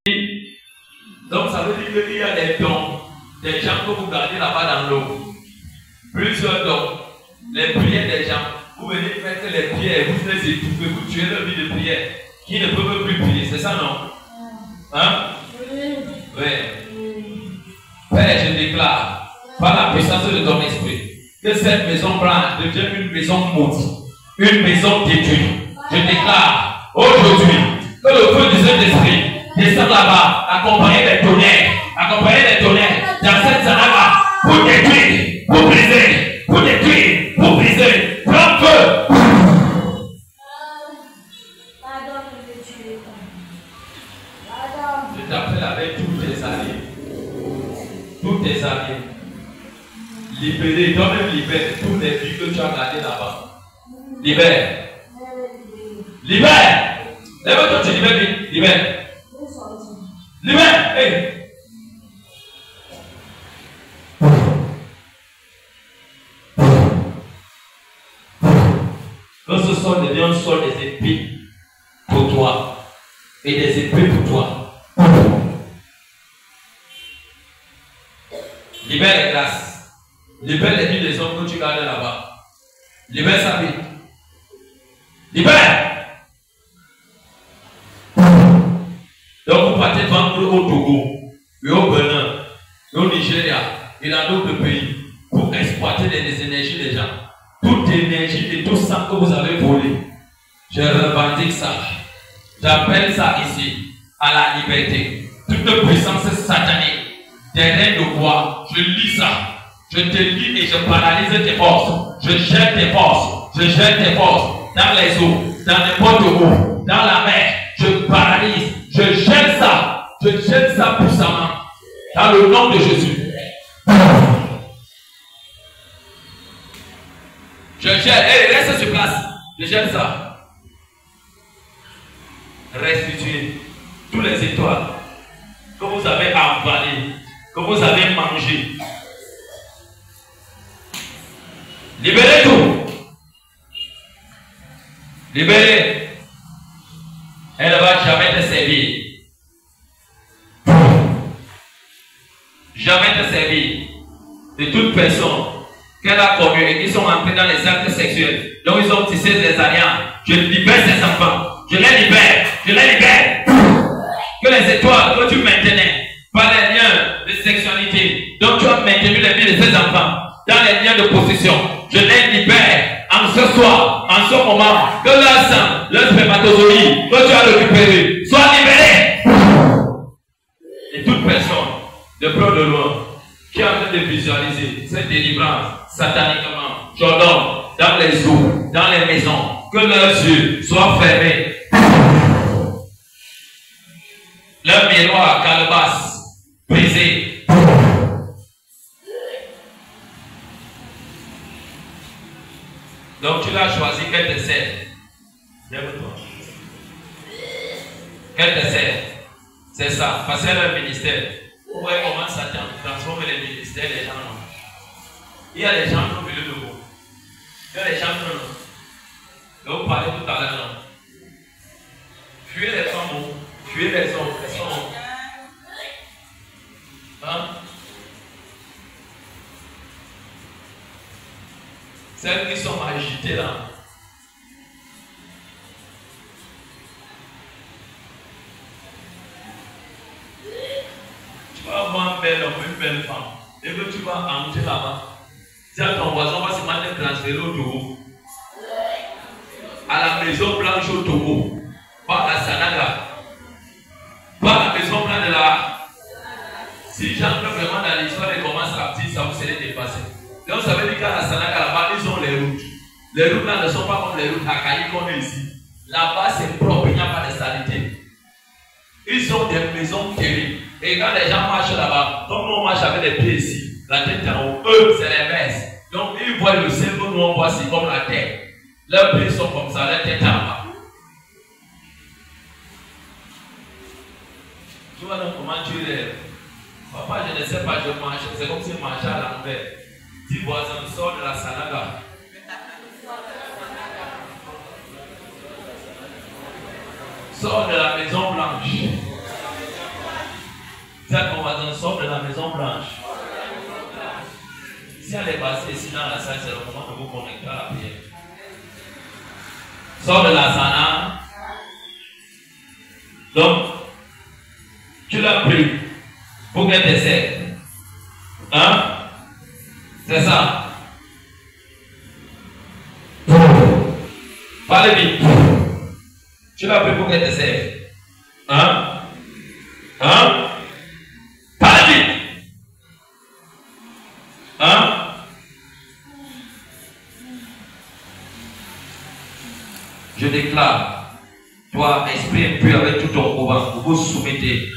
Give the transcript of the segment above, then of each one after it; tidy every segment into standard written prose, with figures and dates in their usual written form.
Donc ça veut dire qu'il y a des dons, des gens que vous gardez là-bas dans l'eau. Plusieurs dons. Les prières des gens. Vous venez mettre les prières, vous les étouffez, vous tuez leur vie de prière. Qui ne peuvent plus prier, c'est ça non? Hein? Oui. Père, je déclare, par la puissance de ton esprit, que cette maison blanche devienne une maison maudite, une maison détruite. Je déclare aujourd'hui que le feu du Saint-Esprit descend là-bas, accompagné des tonnerres, dans cette salle-là, pour détruire, pour briser, pour détruire, pour briser. Prends feu! Je t'appelle avec tous tes alliés. Tous tes alliés. Libérez, toi-même libère tous les vies que tu as gardées là-bas. Libère. Libère. Lève-toi, tu libères vite. Libère. Libère. Hey. Que ce sol devient un sol des épées pour toi. Et des épées pour toi. Libère les grâces. Libère les vies des hommes que tu gardes là-bas. Libère sa vie. Libère. Donc vous partez vendre au Togo, et au Bénin, et au Nigeria, et dans d'autres pays, pour exploiter les énergies des gens. Toute énergie et tout sang que vous avez volé, je revendique ça. J'appelle ça ici à la liberté. Toute puissance satanique, des règles de bois, je lis ça. Je te lis et je paralyse tes forces. Je jette tes forces. Je jette tes forces dans les eaux, dans n'importe où, dans la mer. Je paralyse. Je jette ça. Je jette ça puissamment. Dans le nom de Jésus. Je jette. Hey, reste sur place. Je jette ça. Restituez tous les étoiles que vous avez avalées, que vous avez mangées. Libérez tout. Libérez. Elle ne va jamais te servir. Jamais te servir de toute personne qu'elle a connue et qui sont entrés dans les actes sexuels. Donc ils ont tissé des alliances. Je libère ces enfants. Je les libère. Je les libère. Que les étoiles que tu maintenais par les liens de sexualité, donc tu as maintenu les vies de ces enfants dans les liens de possession. Je les libère en ce soir, en ce moment, que leur sang, leur spermatozoïde, que tu as récupéré, soit libéré. Et toute personne, de près ou de loin, qui est en train de visualiser cette délivrance sataniquement, j'ordonne dans les eaux, dans les maisons, que leurs yeux soient fermés. Leur miroir calebasse, brisé. Donc tu l'as choisi qu'elle te sert. Lève-toi. Qu'elle te sert. C'est ça. Parce qu'elle a un ministère. Vous voyez comment ça transforme les ministères des gens. Non? Il y a des gens qui ont vu le nouveau. Il y a des gens qui ont. Donc vous parlez tout à l'heure. Non? Fuyez les femmes. Fuyez les hommes. Hein? Celles qui sont agitées là. Tu vas avoir un bel homme, une belle femme. Et que tu vas entrer là-bas. Dis à ton voisin, on va se mettre transférer au Togo. À la maison blanche au Togo. Pas à Sanaga. Pas à la maison blanche de la. Si j'entre vraiment dans l'histoire et commence à dire, ça vous serait dépassé. Donc ça veut dire qu'à la Sanaga, là-bas, ils ont les routes. Les routes là ne sont pas comme les routes à Kayi qu'on est ici. Là-bas, c'est propre, il n'y a pas de saleté. Ils ont des maisons terribles. Et quand les gens marchent là-bas, comme nous on marche avec les pieds ici, la tête en haut, eux, c'est l'inverse. Donc ils voient le ciel que nous on voit ici comme la terre. Leurs pieds sont comme ça, leur tête en bas. Tu vois donc comment tu rêves. Papa, je ne sais pas, je mange. C'est comme si je mangeais à l'envers. Dis voisin, sors de la Sanaga. Sors de la maison blanche. Dis à ton voisin, sors de la Maison Blanche. Si elle est passée ici dans la salle, c'est le moment de vous connecter à la prière. Sors de la Sana. Donc, tu l'as pris pour qu'elle te serve. Hein? C'est ça. Parlez vite. Tu l'as pris pour qu'elle te serve. Hein? Hein? Parlez vite. Hein? Je déclare, toi, esprit impur avec tout ton pouvoir, vous vous soumettez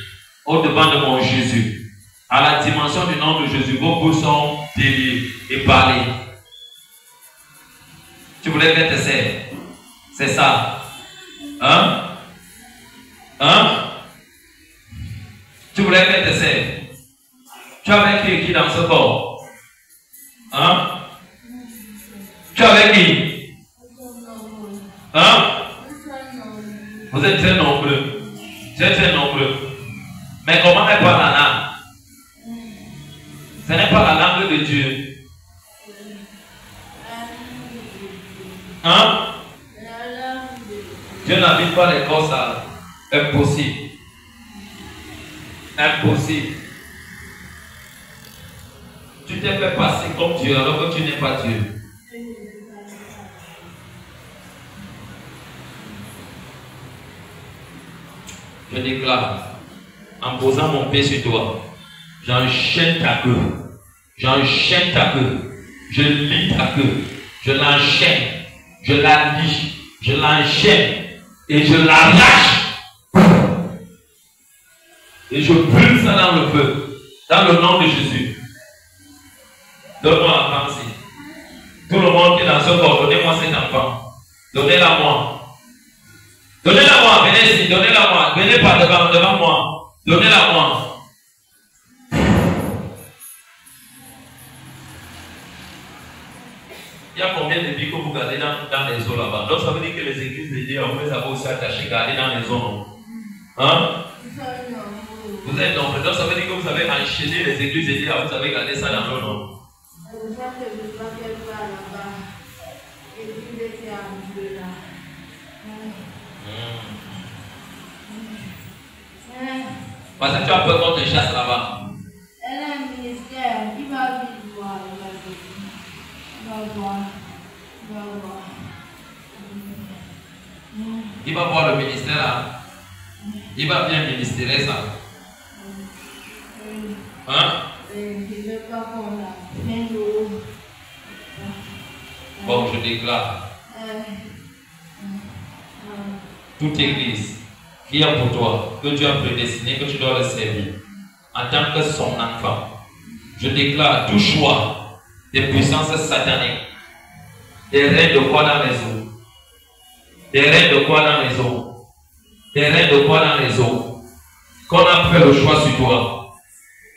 au devant de mon Jésus. À la dimension du nom de Jésus, vos bouches sont déliées et parlez. Tu voulais qu'elle te serve. C'est ça. Hein? Hein? Tu voulais qu'elle te serve. Tu avais qui dans ce corps? Hein? Tu avais qui? Hein? Vous êtes très nombreux. Très très nombreux. Mais comment elle parle la langue? Ce n'est pas la langue de Dieu. Hein? Dieu n'habite pas les corps sales. Impossible. Impossible. Tu t'es fait passer comme Dieu alors que tu n'es pas Dieu. Je déclare, en posant mon pied sur toi, j'enchaîne ta queue. J'enchaîne ta queue. Je lis ta queue. Je l'enchaîne. Je la lis. Je l'enchaîne. Et je l'arrache. Et je brûle ça dans le feu. Dans le nom de Jésus. Donne-moi la pensée. Tout le monde qui est dans ce corps, donnez-moi cet enfant. Donnez-la moi. Donnez-la moi. Venez ici. Donnez-la moi. Venez par devant moi. Donnez-la moi. Il y a combien de billes que vous gardez dans les eaux là-bas? Donc ça veut dire que les églises de Dieu, vous les avez aussi attachées, gardées dans les eaux. Hein? Vous êtes nombreux. Donc ça veut dire que vous avez enchaîné les églises de Dieu, vous avez gardé ça dans l'eau, non? Parce que tu as peur qu'on te chasse là-bas. Elle a un ministère, il va vite voir. Il va voir le ministère là. Il va bien ministérer ça. Hein? Bon, je déclare. Toute église qui est pour toi, que Dieu a prédestiné, que tu dois le servir en tant que son enfant. Je déclare tout choix des puissances sataniques, des reins de quoi dans les eaux, des reins de quoi dans les eaux, des reins de quoi dans les eaux, qu'on a fait le choix sur toi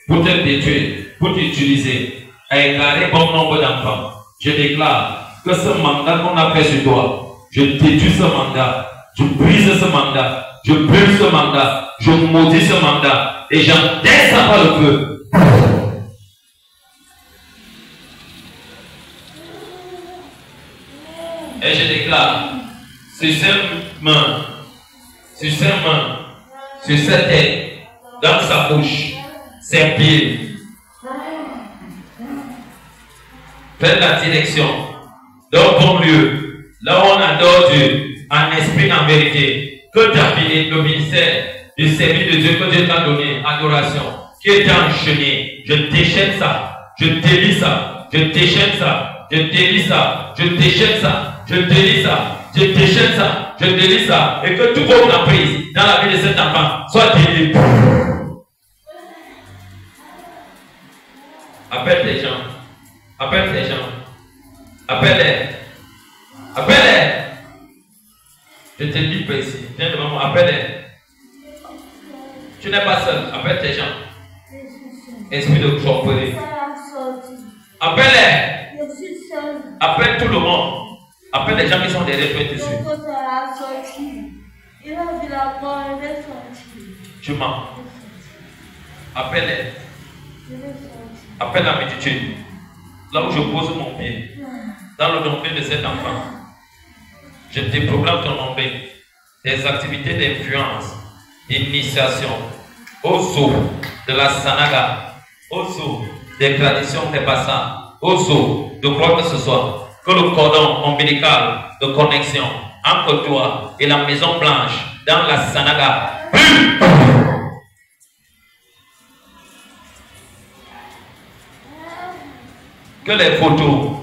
pour te détruire, pour t'utiliser à égarer bon nombre d'enfants. Je déclare que ce mandat qu'on a fait sur toi, je détruis ce mandat, je brise ce mandat, je brûle ce mandat, je maudis ce mandat et j'enterre ça par le feu. Et je déclare sur ses mains, sur sa tête, dans sa bouche, ses pieds. Faites la direction d'un bon lieu, là où on adore Dieu, en esprit, en vérité. Que ta vie, le ministère du service de Dieu que Dieu t'a donné, adoration, qui est enchaîné, je déchaîne ça, je délie ça, je déchaîne ça, je délie ça, je déchaîne ça, je délie ça, je déchaîne ça, je délie ça, et que tout comme la prise dans la vie de cet enfant soit délié. Appelle les gens, appelle les gens, appelle-les, appelle-les. Je te dis pas ici, viens devant moi, appelle-les. Tu n'es pas seul, appelle tes gens. Esprit de tromperie. Appelle-les. Appelle tout le monde. Appelle les gens qui sont derrière toi dessus. Tu mens. Appelle la multitude. Là où je pose mon pied, dans le nombril de cet enfant, je déprogramme ton nombril, des activités d'influence, d'initiation, au sceau de la sanaga, au sceau des traditions des passants, au sceau de quoi que ce soit, que le cordon ombilical de connexion entre toi et la Maison Blanche dans la sanaga. Que les photos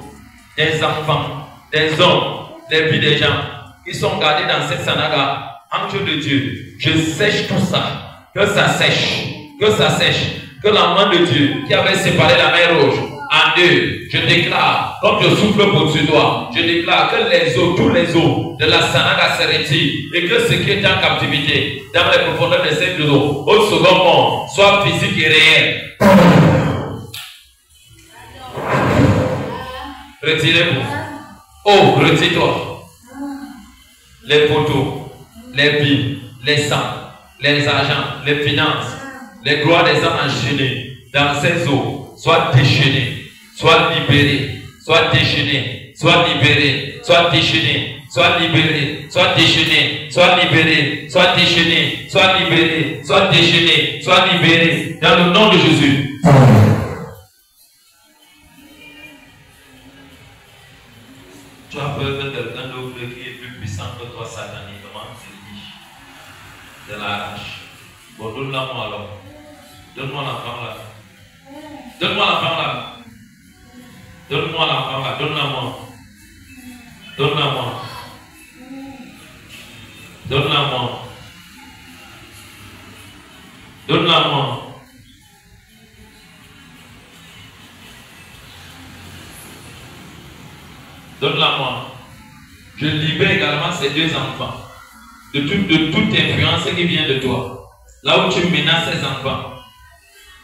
des enfants, des hommes, des vies des gens qui sont gardés dans cette sanaga, ange de Dieu, je sèche tout ça, que ça sèche, que la main de Dieu qui avait séparé la mer Rouge en deux, je déclare, comme je souffle pour-dessus toi, je déclare que les eaux, tous les eaux de la sanaga se retirent et que ce qui est en captivité dans les profondeurs de cette eau, au second monde, soit physique et réel. Retirez-vous. Oh, retire-toi. Les poteaux, les billes, les sangs, les argents, les finances, les gloires des hommes enchaînés dans ces eaux, soient déchaînés, soient libérés, soient déchaînés, soient libérés, soient déchaînés, soient libérés, soient déchaînés, soient libérés, soient déchaînés, soient libérés, soient déchaînés, soient libérés, dans le nom de Jésus. Tu as peur de quelqu'un d'autre qui est plus puissant que toi sataniquement, tu dis. De la hache. Bon, donne-la-moi alors. Donne-moi l'enfant là. Donne-moi l'enfant là. Donne-moi l'enfant là. Donne-la-moi. Donne-la-moi. Donne-la-moi. Donne-la-moi. Donne-la-moi. Je libère également ces deux enfants de toute influence qui vient de toi. Là où tu menaces ces enfants,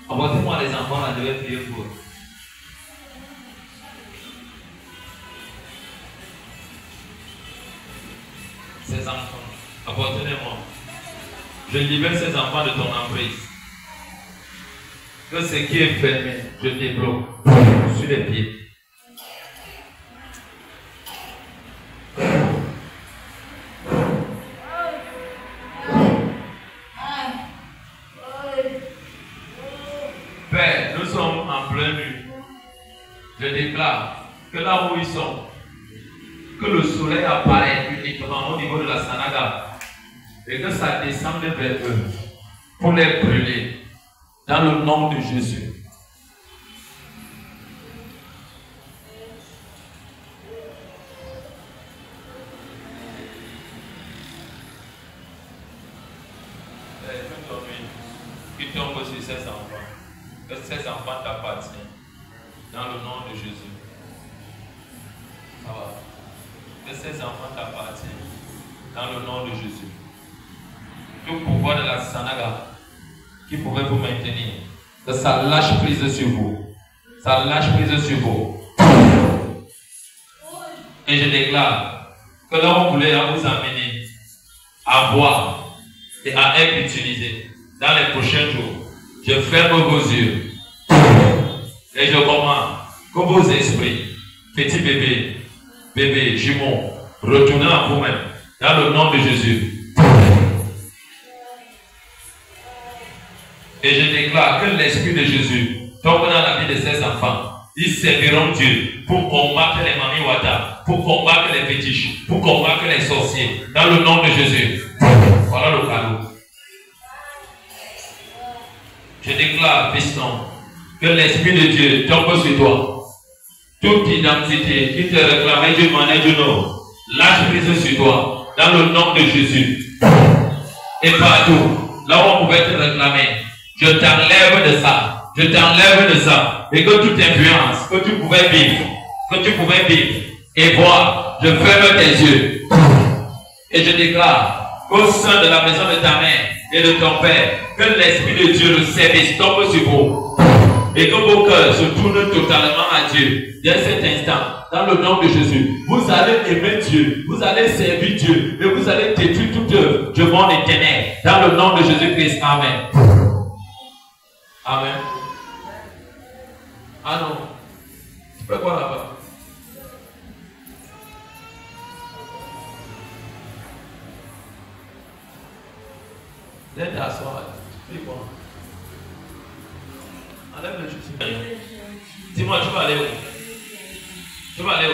apportez-moi les enfants là, je vais prier pour eux. Ces enfants, apportez-les-moi. Je libère ces enfants de ton emprise. Que ce qui est fermé, je débloque sur les pieds. Père, nous sommes en pleine nuit. Je déclare que là où ils sont, que le soleil apparaît uniquement au niveau de la sanaga et que ça descende vers eux pour les brûler dans le nom de Jésus. Qui tombe sur ces enfants, que ces enfants t'appartiennent dans le nom de Jésus. Ça va. Que ces enfants t'appartiennent dans le nom de Jésus. Tout pouvoir de la sanaga qui pourrait vous maintenir, que ça lâche prise sur vous. Ça lâche prise sur vous. Et je déclare que là où vous voulez vous amener à boire et à être utilisé dans les prochains jours, je ferme vos yeux et je commande que vos esprits, petits bébés, bébés, jumeaux, retournez à vous-même dans le nom de Jésus. Et je déclare que l'esprit de Jésus tombe dans la vie de ces enfants. Ils serviront Dieu pour combattre les mamiwata, pour combattre les fétiches, pour combattre les sorciers dans le nom de Jésus. Voilà le cadeau. Je déclare, fiston, que l'Esprit de Dieu tombe sur toi. Toute identité qui te réclamait d'une manière ou d'une autre, lâche prise sur toi, dans le nom de Jésus. Et partout, là où on pouvait te réclamer, je t'enlève de ça. Je t'enlève de ça. Et que toute influence que tu pouvais vivre, et voir, je ferme tes yeux. Et je déclare qu'au sein de la maison de ta mère et de ton père, que l'Esprit de Dieu, le service, tombe sur vous. Et que vos cœurs se tournent totalement à Dieu. Dès cet instant, dans le nom de Jésus, vous allez aimer Dieu, vous allez servir Dieu, et vous allez détruire toute œuvre du monde éternel. Dans le nom de Jésus-Christ. Amen. Amen. Ah non. Tu peux quoi là-bas? Viens t'asseoir. Fais quoi? Enlève le juge. Dis-moi, tu vas aller où? Tu vas aller où?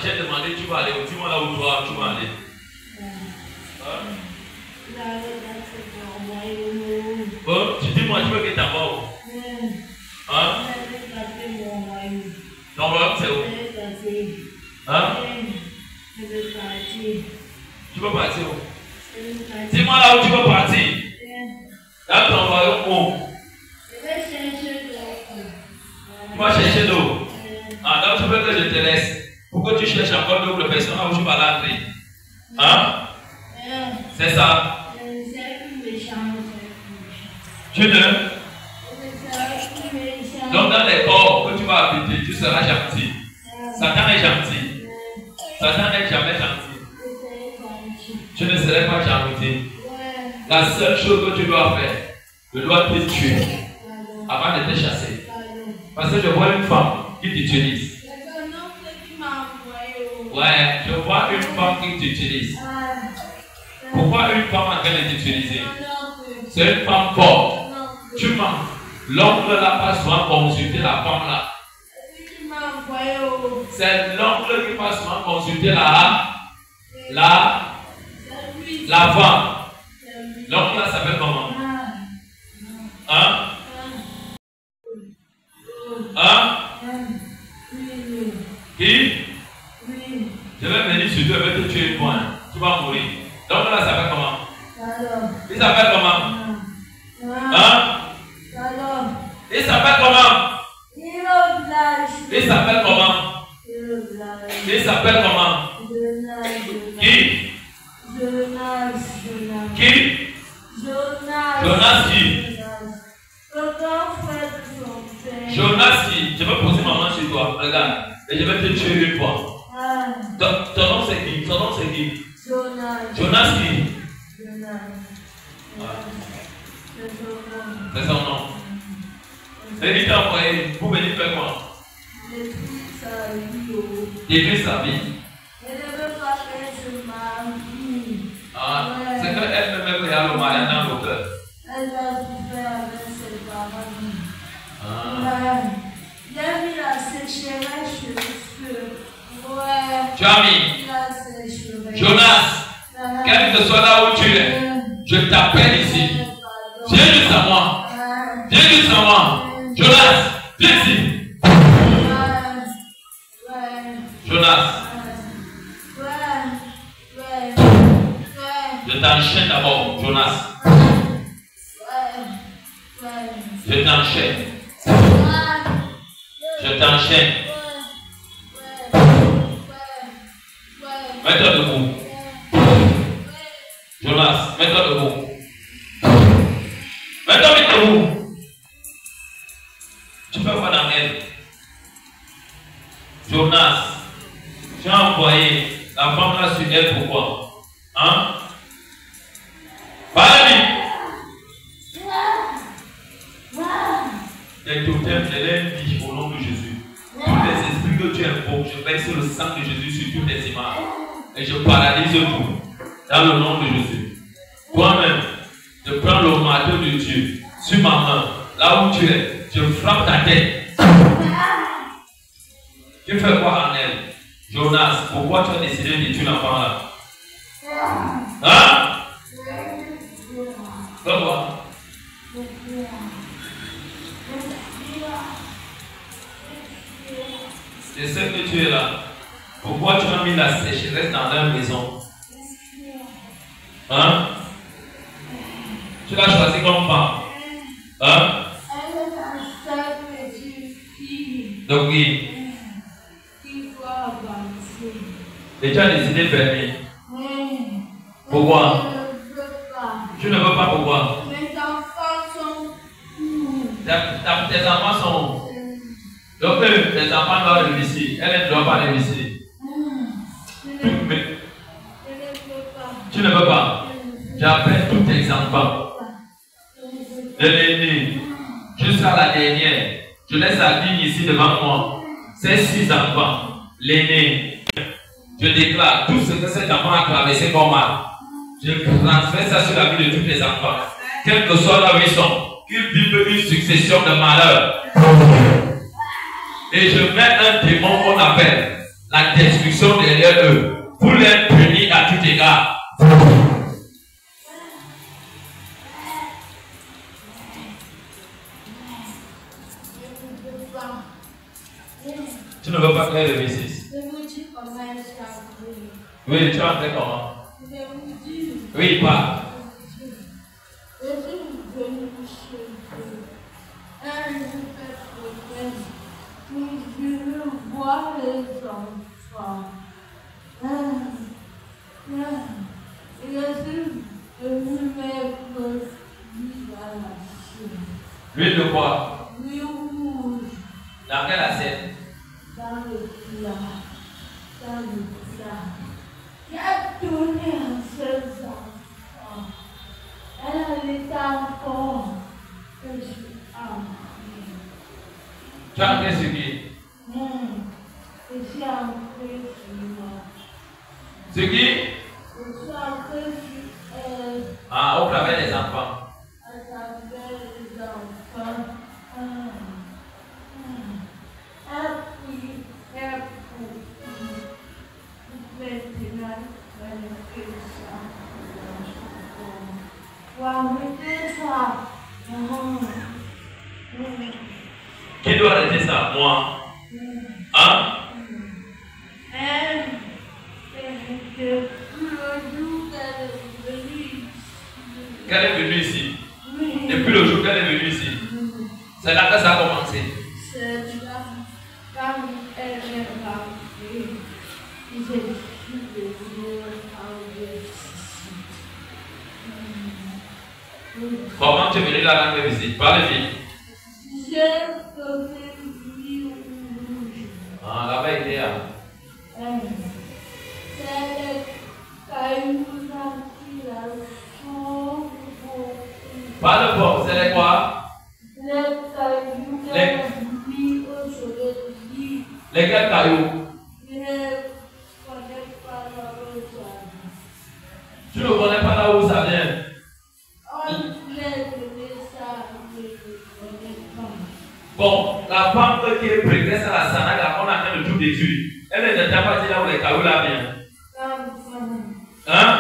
J'ai demandé, tu vas aller où? Dis-moi là où toi, tu vas aller. Hein? Oh, tu dis-moi, tu veux que t'en vas où? Hein? Ton royaume, c'est où? Hein? Tu veux partir où? Dis-moi là où tu veux partir. Dans ton royaume où? Tu vas chercher l'eau. Ah, donc tu veux que je te laisse. Pourquoi tu cherches encore d'autres personnes où tu vas l'entrer? Hein? C'est ça? Tu ne? Donc dans les corps que tu vas habiter, tu seras gentil. Satan est gentil. Satan n'est jamais gentil. Tu ne serais pas gentil. La seule chose que tu dois faire, je dois te tuer avant de te chasser. Parce que je vois une femme qui t'utilise. Ouais, je vois une femme qui t'utilise. Pourquoi une femme en train de t'utiliser? C'est une femme forte. Tu mens. L'oncle n'a pas souvent consulté la femme là. C'est l'oncle qui va souvent consulter la femme. L'oncle là s'appelle comment? Hein? Hein? Qui? Je vais venir sur toi, je vais te tuer une fois. Tu vas mourir. L'oncle là s'appelle comment? Il s'appelle comment? Hein? Il s'appelle comment? Il s'appelle comment? Il s'appelle comment? Qui? Qui? Jonas qui? Jonas qui? Je vais poser ma main sur toi. Regarde. Et je vais te tuer une fois. Ton nom c'est qui? Ton nom c'est qui? Jonas qui? C'est son nom. Et il t'a envoyé pour venir faire quoi? Détruire sa vie. Ah, c'est qu'elle même a le mal dans le cœur. Elle va tout faire avec ses parents. Il a mis la sécheresse sur le feu. Ouais. Tu as mis Jonas, quel que soit là où tu es, je t'appelle ici. Viens juste à moi. Viens juste à moi. Jonas, viens ici. Jonas. Je t'enchaîne d'abord, Jonas. Je t'enchaîne. Je t'enchaîne. Mets-toi debout. Jonas, mets-toi debout. Mets-toi debout. Tu fais quoi dans elle? Jonas, tu as envoyé la femme là sur elle pourquoi? Hein? Parle-lui. Les totems, je les dis au nom de Jésus. Tous les esprits que tu invoques, je verse le sang de Jésus sur toutes les images. Et je paralyse tout. Dans le nom de Jésus. Toi-même, je prends le marteau de Dieu sur ma main. Là où tu es, je frappe ta tête. Tu fais quoi en elle? Jonas, pourquoi tu as décidé de tuer l'enfant là? Hein? Pourquoi? Je sais que tu es là. Pourquoi tu as mis la sécheresse dans leur maison? Hein? Tu l'as choisi comme femme. Hein? Donc oui. Et tu as décidé de fermer. Pourquoi? Tu ne veux pas pourquoi? Mes enfants sont tes enfants sont. Donc tes enfants doivent réussir. Elle ne doit pas réussir. Mais tu ne veux pas. J'appelle tous tes enfants. de l'aîné jusqu'à la dernière. Je laisse la ligne ici devant moi. Ces 6 enfants, l'aîné, je déclare tout ce que cet enfant a traversé comme mal. Je transfère ça sur la vie de tous les enfants. Quel que soit là où ils sont, qu'ils vivent une succession de malheurs. Et je mets un démon qu'on appelle la destruction derrière eux pour les punir à tout égard. Tu ne veux pas créer le V6? Oui, tu vas faire comment? Oui, pas. Je vois les enfants. Et je suis venu mettre l'huile de quoi? L'huile rouge. Dans quelle assiette? Dans le plat. Dans le plat. J'ai donné à ces enfants. Elle est encore. Je suis entrée. Tu as entré sur qui? Je suis entrée sur moi. Sur qui? Je suis entrée sur elle. Ah, au travers des enfants. À travers les enfants. Qui doit arrêter ça? Moi. Hein? Qu'elle est venue ici. Depuis le jour qu'elle est venue ici. C'est là que ça a commencé. C'est là, quand elle est rentrée, j'ai décidé de venir enlever ici. Comment tu es venu là rendre visite? Parle vite. J'ai donné l'huile rouge. Ah, là-bas, il est là. C'est le caillou qui a chaud. Parle fort, c'est les quoi? Les cailloux qui a mis au soleil. Lesquels cailloux? Je ne connais pas là où ça vient. Tu ne connais pas là où ça vient? On voulait donner ça, mais je ne connais pas. Bon, la femme qui est prégresse à la Sanaga, on a fait le tout détruire. Elle ne t'a pas dit là où les cailloux là viennent. Hein?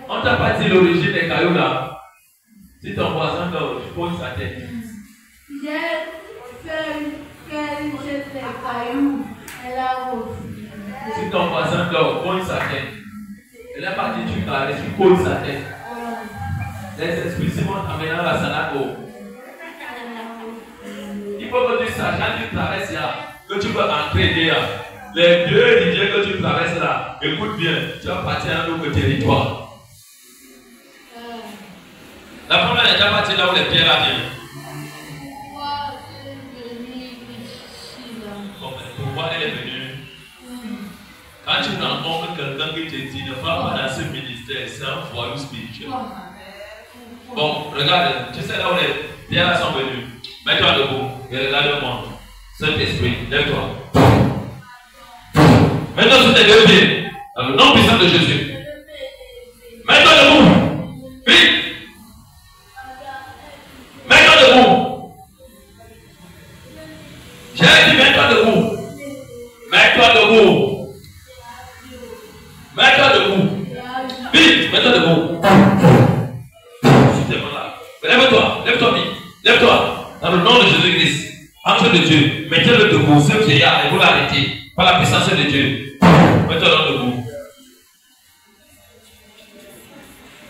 On t'a pas dit l'origine des cailloux là. Si ton voisin dort, tu poses sa tête. J'ai fait qu'elle jette les cailloux. Elle a refusé. Si ton voisin dort, pose sa tête. Elle n'a pas dit tu caresses, tu poses sa tête. Les esprits Simon t'amènent la Sanago. Il faut que tu saches, quand tu traverses là, que tu peux entrer derrière. Les deux DJ que tu traverses là, écoute bien, tu vas partir à un autre territoire. La première n'est déjà partie là où les pierres là viennent. Pourquoi elle est venue? Quand tu rencontres quelqu'un qui te dit ne va pas dans ce ministère, c'est un foyer spirituel. Bon, regarde, tu sais là où les pierres là sont venues. Mets-toi debout et regarde-moi. Saint-Esprit, lève-toi. Mets-toi sur tes deux pieds. Dans le nom puissant de Jésus. Mets-toi debout. Vite. Mets-toi debout. J'ai dit mets-toi debout. Mets-toi debout. Mets-toi debout. Vite, mets-toi debout. Lève-toi, lève-toi vite. Lève-toi. Dans le nom de Jésus-Christ. Entre de Dieu, mettez-le debout, ce vieillard, et vous l'arrêtez. Par la puissance de Dieu. Mettez-le debout.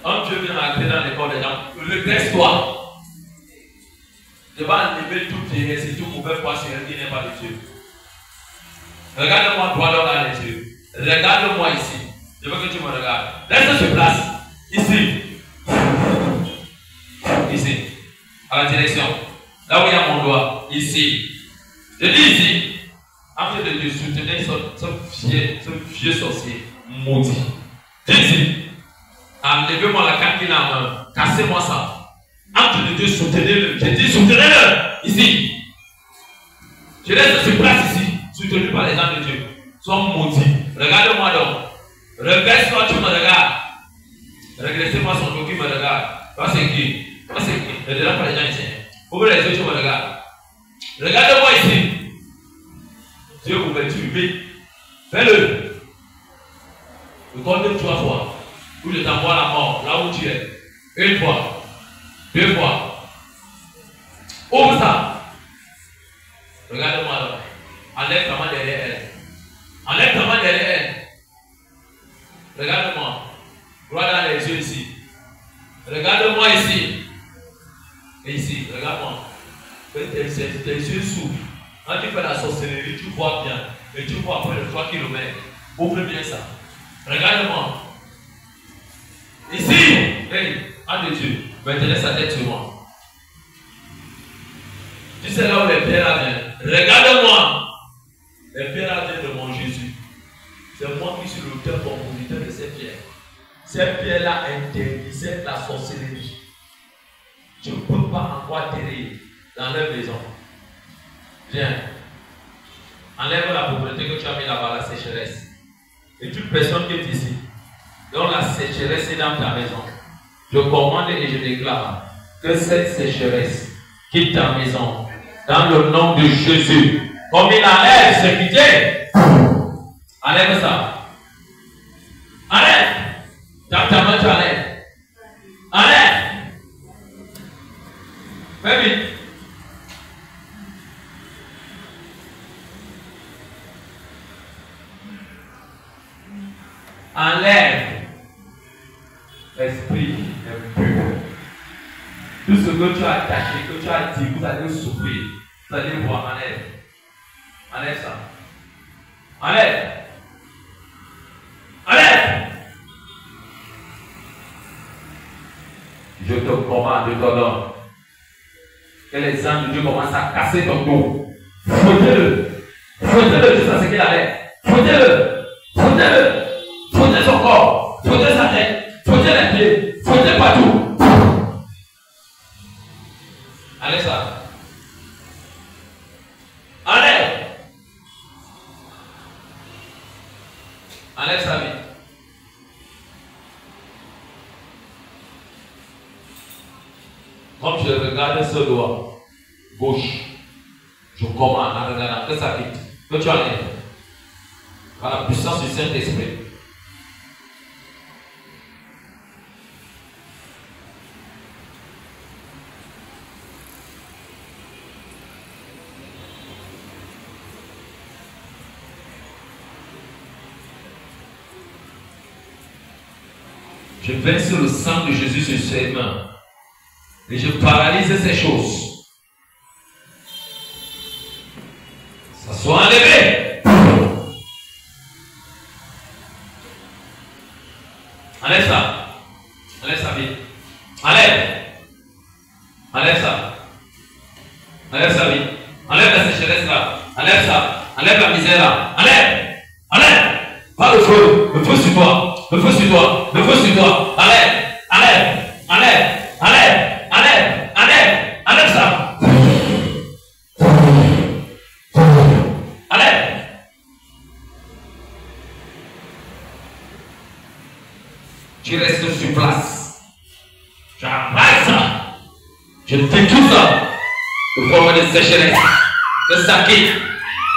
Un Dieu vient entrer dans les corps des gens. Redresse-toi. Je vais enlever toutes les récits, tout mauvais foi sur elle qui n'est pas de Dieu. Regarde-moi droit dans les yeux. Regarde-moi ici. Je veux que tu me regardes. Reste sur place. Ici. Ici. À la direction. Là où il y a mon doigt. Ici. Je dis ici. Entre de Dieu, soutenez ce vieux sorcier maudit. Jésus, enlevez-moi la canne qu'il a en main. Cassez-moi ça. Entre les deux, soutenez-le. J'ai dit soutenez-le. Ici. Je laisse sur place ici. Soutenu par les gens de Dieu. Sois maudit. Regarde-moi donc. Regresse-toi, tu me regardes. Regressez-moi son dos qui me regarde. Toi c'est qui? Toi c'est qui? Ne regarde pas les gens ici. Ouvre les yeux, tu me regardes. Regarde-moi ici. Dieu vous met tuer. Fais-le. Je compte 3 fois. Où je t'envoie la mort, là où tu es. 1 fois. 2 fois. Ouvre ça. Regarde-moi là. Enlève ta main derrière elle. Enlève ta main derrière elle. Regarde-moi. Regarde dans les yeux ici. Regarde-moi ici. Et ici, regarde-moi. Tes yeux s'ouvrent. Quand tu fais la sorcellerie, tu vois bien. Et tu vois après les 3 km. Ouvre bien ça. Regarde-moi. Ici. Hey, un de Dieu. Maintenant sa tête sur moi. Tu sais là où les pierres viennent. Regarde-moi. Les pierres viennent de mon Jésus. C'est moi qui suis l'auteur compositeur de ces pierres. Ces pierres-là interdisaient la sorcellerie. Tu ne peux pas encore atterrir dans leur maison. Viens. Enlève la pauvreté que tu as mis là-bas, la sécheresse. Et toute personne qui est ici, dont la sécheresse est dans ta maison, je commande et je déclare que cette sécheresse quitte ta maison. Dans le nom de Jésus. Comme il enlève ce qui tient. Enlève ça. Enlève. Dans ta main, tu enlèves. Enlève. Fais vite. Enlève. Esprit impur. Tout ce que tu as attaché, que tu as dit, vous allez souffrir. Vous allez voir, enlève. Enlève ça. Enlève. Enlève. Je te commande, je t'ordonne. Que les anges de Dieu commencent à casser ton dos. Frottez-le. Frottez-le, tu sais ce qu'il allait. Frottez-le. Frottez-le. Frottez son corps. Frottez sa tête. Frottez les pieds. Frottez partout. Enlève ça. Enlève. Enlève sa vie. Comme je regarde ce doigt gauche, je commande en regardant que ça quitte, que tu enlèves par la puissance du Saint-Esprit. Je verse le sang de Jésus sur ses mains. Et je paralyse ces choses. Ça soit enlevé. Enlève ça. Enlève sa vie. Enlève. Enlève ça. Enlève sa vie. Enlève la sécheresse là. Enlève ça. Enlève la misère là. Enlève. Enlève. Pas le feu. Le feu sur toi. Le feu sur toi. Le feu sur toi. Enlève. Enlève. Enlève. Enlève. Enlève, enlève, enlève ça. Enlève. Tu restes sur place. J'arrête ça. Je détruis ça. Le forme de sécheresse. Que ça quitte.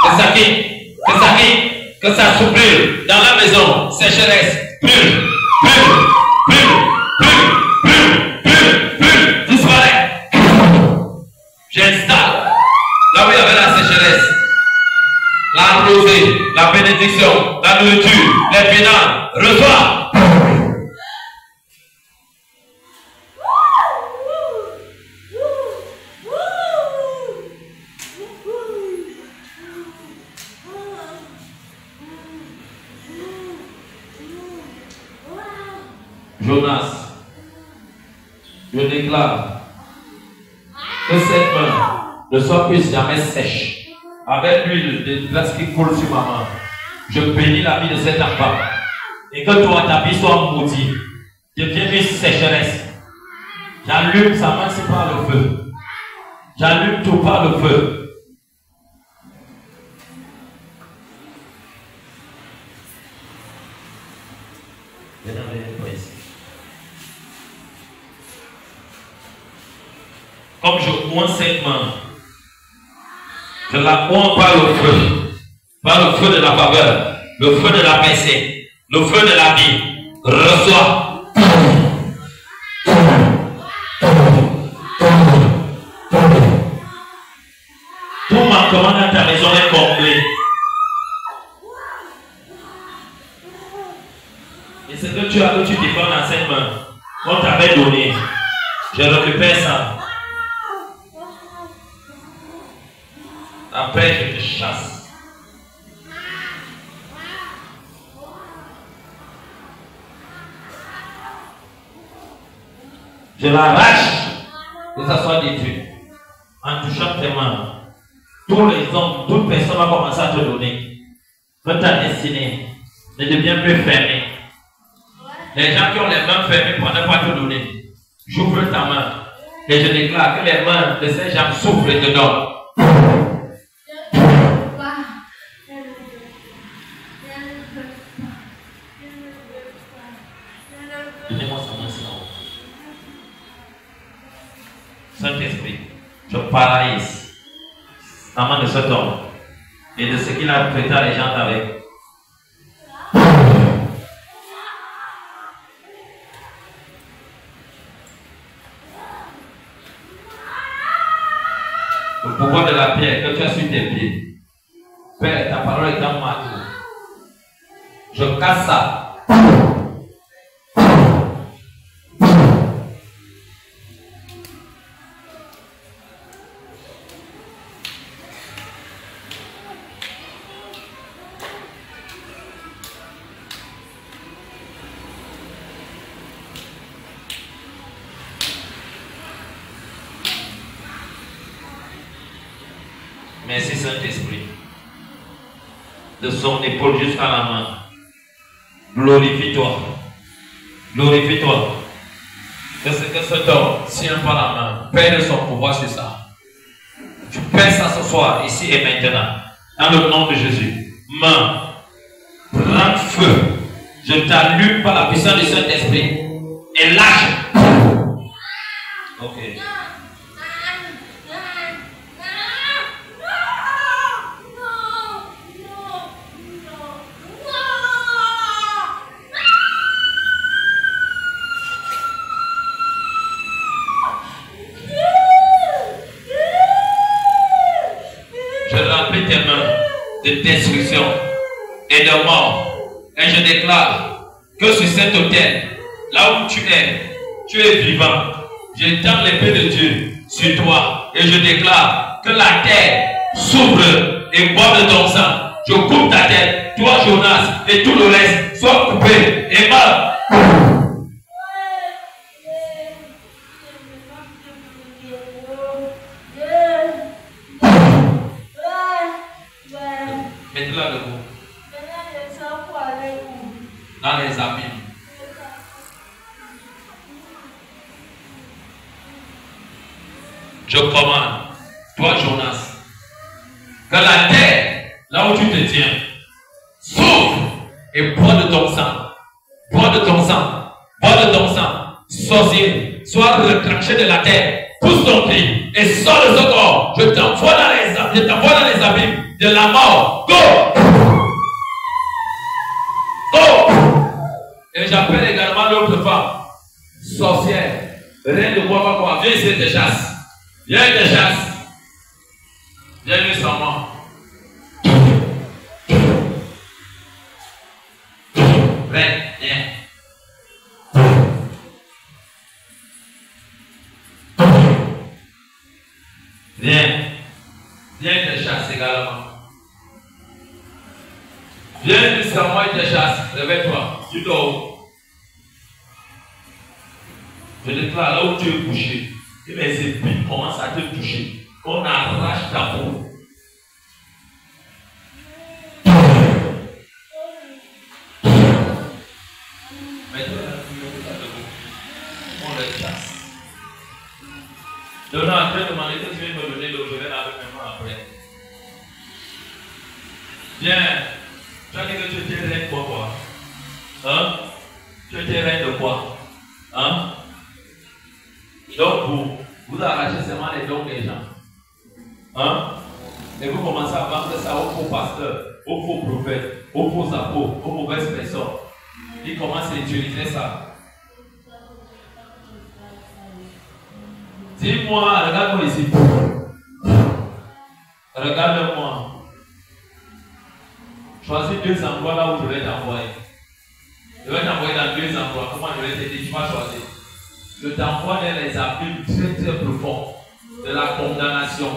Que ça quitte. Que ça quitte. Que ça se brûle dans la maison. Sécheresse. Brûle. Brûle. Brûle. J'installe là où il y avait la sécheresse, la rosée, la bénédiction, la nourriture, les finances. Reçois. Jonas, je déclare que cette main ne soit plus jamais sèche. Avec l'huile de glace qui coule sur ma main, je bénis la vie de cet enfant. et que toi, ta vie soit maudite, devienne une sécheresse. J'allume sa main, c'est par le feu. J'allume tout par le feu. Comme je oins cette main, je la oins par le feu de la faveur, le feu de la percée, le feu de la vie. Reçois. Tout manquement dans ta maison est comblé. Et ce que tu as, que tu défends dans cette main, qu'on t'avait donné, je récupère ça. Après, je te chasse. Je l'arrache, que ça soit détruit. En touchant tes mains, tous les hommes, toute personne va commencer à te donner. Que ta destinée ne devient plus fermée. Les gens qui ont les mains fermées pour ne pas te donner, j'ouvre ta main et je déclare que les mains de ces gens souffrent et te donnent. Donnez-moi sa main, sinon. Saint-Esprit, je paralyse la main de cet homme et de ce qu'il a prêté à les gens avec. Le pouvoir de la pierre que tu as sur tes pieds. Père, ta parole est en marteau. Je casse ça. Merci Saint-Esprit. De son épaule jusqu'à la main. Glorifie-toi. Glorifie-toi. Que ce que cet homme tient par la main, perd son pouvoir sur ça. Tu perds ça ce soir, ici et maintenant. Dans le nom de Jésus. Main, prends feu. Je t'allume par la puissance du Saint-Esprit. Et lâche. Ok. Tes mains de destruction et de mort. Et je déclare que sur cet autel, là où tu es vivant. J'étends l'épée de Dieu sur toi et je déclare que la terre s'ouvre et boit de ton sang. Je coupe ta tête, toi Jonas, et tout le reste soit coupé et meurt. Mettez-la debout. Dans les abîmes. Je commande, toi Jonas, que la terre, là où tu te tiens, s'ouvre et bois de ton sang. Bois de ton sang. Bois de ton sang. Sorcier, sois retranché de la terre. Pousse ton cri et sors de ce corps. Je t'envoie dans les abîmes de la mort. Go! Go! Et j'appelle également l'autre femme, sorcière, reine de quoi, viens ici, te chasse. Viens, te chasse. Viens, lui sans moi. Reine, viens. Viens. Viens te chasser également. Viens jusqu'à moi et te chasse. Réveille-toi. Tu dors. Je déclare là où tu es couché, que les épines commencent à te toucher. On arrache ta peau. Maintenant, on le chasse. Donc, on est en train de demander que tu viens me donner l'eau, je vais laver mes mains après. Bien. Tu as dit que tu étais reine pour quoi? Hein? Tu étais reine de quoi? Hein? Donc, vous arrachez seulement les dons des gens. Hein? Et vous commencez à vendre ça aux faux pasteurs, aux faux prophètes, aux faux apôtres, aux mauvaises personnes. Ils commencent à utiliser ça. Dis-moi, regarde-moi ici. Regarde-moi. Choisis 2 endroits là où je vais t'envoyer. Je vais t'envoyer dans 2 endroits. Comment je vais te dire? Tu vas choisir. Je t'envoie dans les abîmes très très profonds de la condamnation.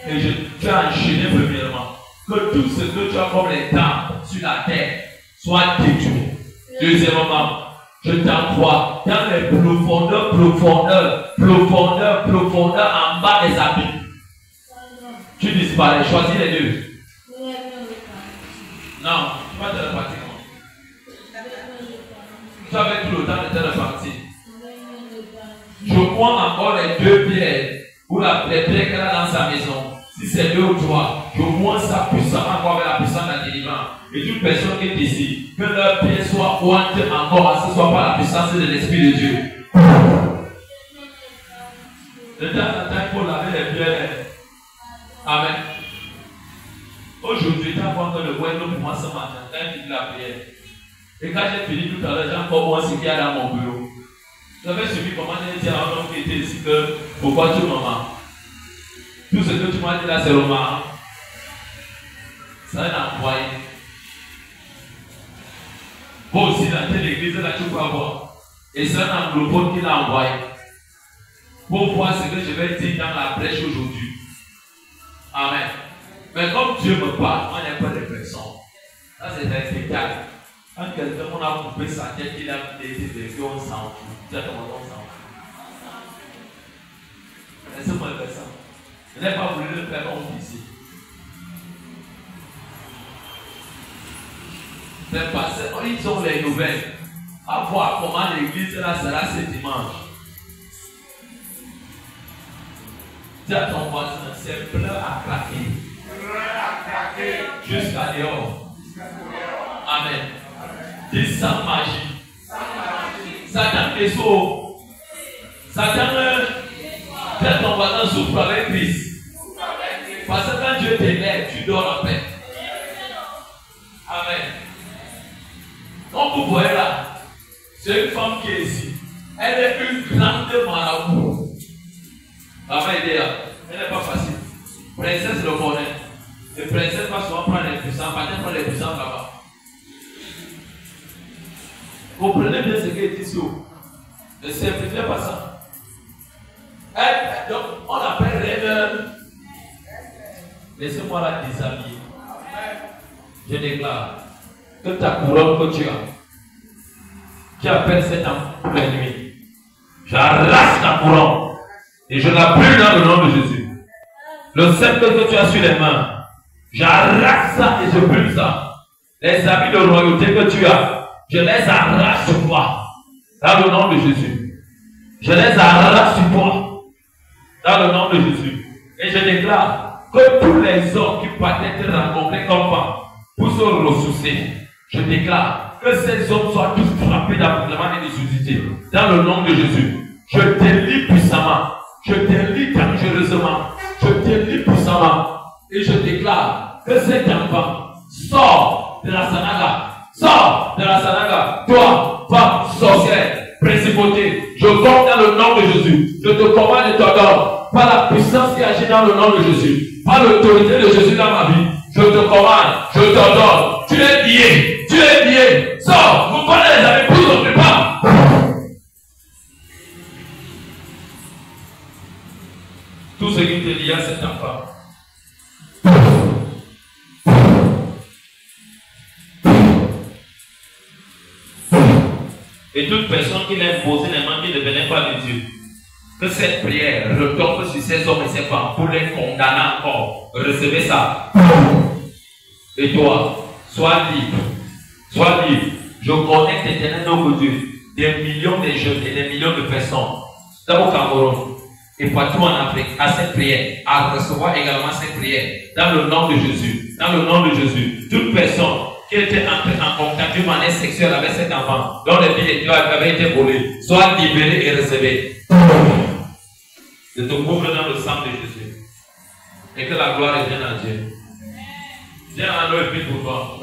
Et tu as enchaîné premièrement. Que tout ce que tu as comme les temps sur la terre soit détruit. Deuxièmement, je t'envoie dans les profondeurs en bas des abîmes. Tu disparais. Choisis les 2. Non, tu vas te repartir. Tu avais tout le temps de te repartir. Je vois encore les 2 pierres ou les pierres qu'elle a dans sa maison. Si c'est 2 ou 3, je vois ça puissamment encore avec la puissance de la délivrance. Et toute personne qui est ici, que leur pierre soit ointe encore, ce soit par la puissance de l'Esprit de Dieu. De temps en temps, il faut laver les pierres. Amen. Aujourd'hui, tu as encore le web pour moi ce matin, tu as fini la prière. Et quand j'ai fini tout à l'heure, j'ai encore moi ce qu'il y a dans mon bureau. J'avais suivi comment j'ai dit à un homme qui était ici que pourquoi tu m'as. Tout ce que tu m'as dit là, c'est Romain. C'est un envoyé. Bon, aussi, dans telle église, là, tu peux avoir. Et c'est un anglophone qui l'a envoyé. Pour voir ce que je vais dire dans la prêche aujourd'hui. Amen. Mais comme Dieu me parle, moi, il n'y a pas de personne. Ça, c'est un spectacle. Quand quelqu'un a coupé sa tête, il a été vécu, on s'en fout. Tu sais comment on s'en fout. Laissez-moi le faire ça. Je n'ai pas voulu le faire comme ici. Mais parce qu'ils ont les nouvelles. À voir comment l'église là sera ce dimanche. Dis à ton voisin, c'est bleu à craquer. Jusqu'à dehors. Amen. Dis sans magie. Satan est saut. Satan, ton voisin souffre avec Christ. Parce que quand Dieu t'élève, tu dors en paix. Amen. Donc vous voyez là, c'est une femme qui est ici. Elle est une grande marabout. Amen. Elle n'est pas facile. Princesse le connaît. Et princesse va souvent prendre les puissants, pas prendre les puissants là-bas. Vous comprenez bien ce qui est ici. Ne simplifiez pas ça. Donc, on appelle reine. Laissez-moi la déshabiller. Je déclare que ta couronne que tu as, qui appelle cette âme pour la nuit, j'arrache ta couronne et je la brûle dans le nom de Jésus. Le sceptre que tu as sur les mains, j'arrache ça et je brûle ça. Les habits de royauté que tu as, je les arrache sur toi. Dans le nom de Jésus. Je les arrache sur toi. Dans le nom de Jésus. Et je déclare que tous les hommes qui peuvent être rencontrés comme femmes pour se ressourcer, je déclare que ces hommes soient tous frappés d'aveuglement et de surdité. Dans le nom de Jésus. Je délie puissamment. Je délie dangereusement. Je délie puissamment. Et je déclare que cet enfant sort de la sanaga. Sors de la sanaga. Toi, femme, sorcière, principauté, je compte dans le nom de Jésus. Je te commande et t'ordonne, par la puissance qui agit dans le nom de Jésus, par l'autorité de Jésus dans ma vie, je te commande, je t'ordonne. Tu es lié, tu es lié. Sors, vous prenez les amis, vous n'oubliez pas. Tout ce qui te lie à cet enfant. Et toute personne qui l'a imposé les mains qui ne venaient pas de Dieu, que cette prière retombe sur ces hommes et ces femmes pour les condamner encore. Recevez ça. Et toi, sois libre. Sois libre. Je connecte éternel notre Dieu des millions de jeunes et des millions de personnes dans le Cameroun et partout en Afrique à cette prière, à recevoir également cette prière dans le nom de Jésus. Dans le nom de Jésus, toute personne qui était entrée en contact d'une manière sexuelle avec cet enfant, dont les billets avaient été volés, soit libérée et recevée. Je te couvre dans le sang de Jésus. Et que la gloire revienne à Dieu. Viens à nous et prie pour toi.